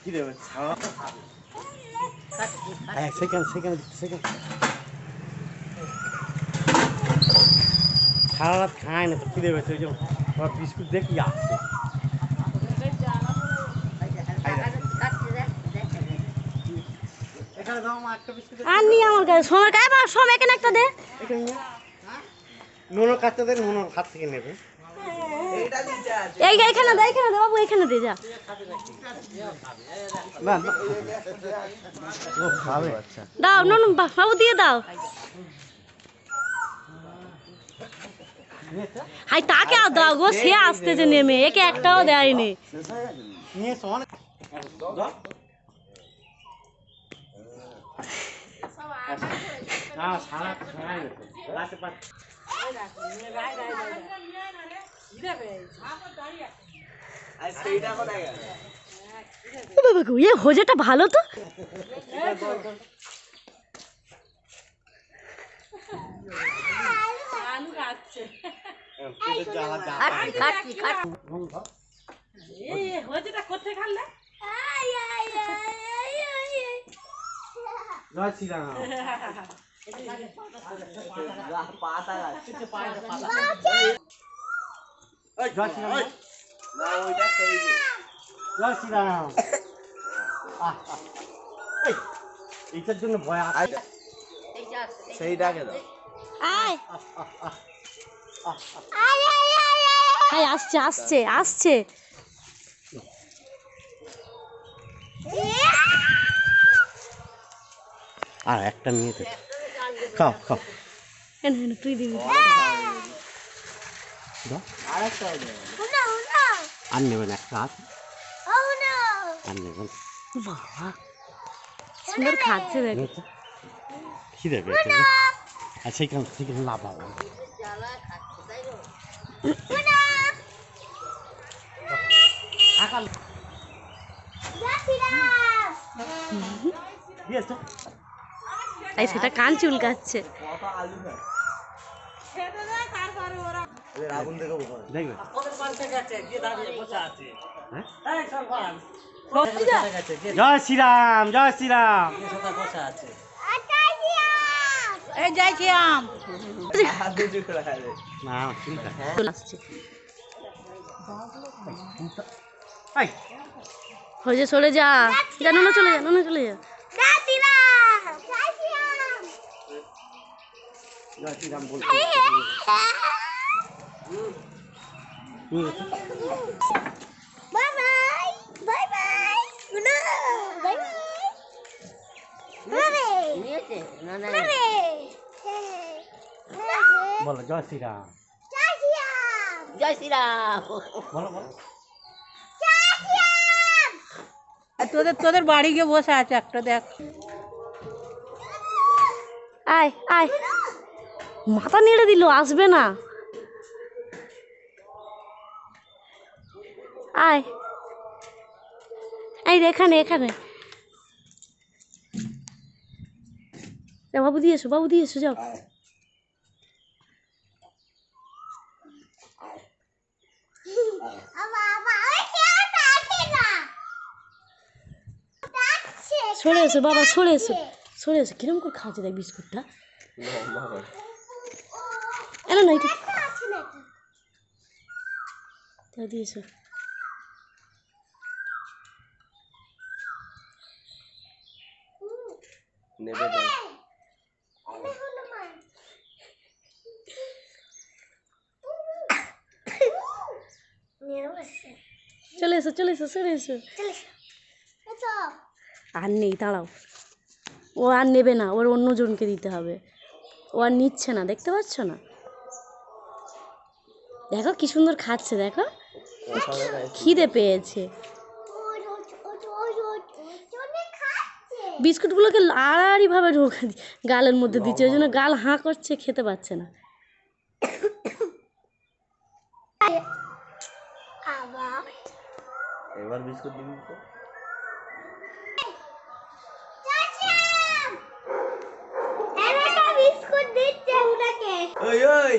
কি দেবে সেকেন্ড সারা রাত খায় না তো কি দেবে ওই যে বিস্কুট দেখি আসছে আর নি আমার কাছে সময় কায় বা সময় কেন একটা দে নুনোর কাছে দেন নুনোর হাত থেকে নেবে এখানে দে বাবু এখানে দে যা না ও খাবে আচ্ছা দাও নুন বাবু দিয়ে দাও হাই তাকে দাও গো সে আসতেছে নেমে একে একটাও দেয়নি নিয়ে সমান না সারা খায় না রাতে পাঁচ বাবা গো এ হোজেটা ভালো তো জয় শ্রীরাম জয় শ্রীরাম এইটার জন্য ভয় সেইটাকে দাও আসছে আর একটা নিয়ে তো খাও তুই দিবি আর নেবেন একটা আছে আর নেবেন বাবা সুন্দর খাচ্ছে দেখো কি দেবে আর সেইখানে লাভ হবে তাই সেটা কান চুলকাচ্ছে জয় শ্রীরাম জয় শ্রীরাম হয়ে চলে যা নুনো চলে যা জয় শ্রীরাম বলতে বলো জয় শ্রীরাম বলো তোদের বাড়ি গিয়ে বসে আছে একটা দেখ আয় মাথা নেড়ে দিল আসবে না আয় এখানে বাবু দিয়ে এসো যাও সরে এসো বাবা সরে এসো কিরম করে খাচ্ছে দেখ বিস্কুটটা না এটা দিয়েছো চলে এসো সরে এসো আর নেই দাঁড়াও ও আর নেবে না ওর অন্য জনকে দিতে হবে ও আর নিচ্ছে না দেখতে পাচ্ছ না দেখো কি সুন্দর খাচ্ছে দেখো খিদে পেয়েছে বিস্কুটগুলোকে আড়াআড়ি ভাবে ঢোকা গালের মধ্যে দিচ্ছে ওই জন্য গাল হাঁ করছে খেতে পাচ্ছে না এবার বিস্কুট দিবি তো বিস্কুট দিচ্ছে ওটাকে ওই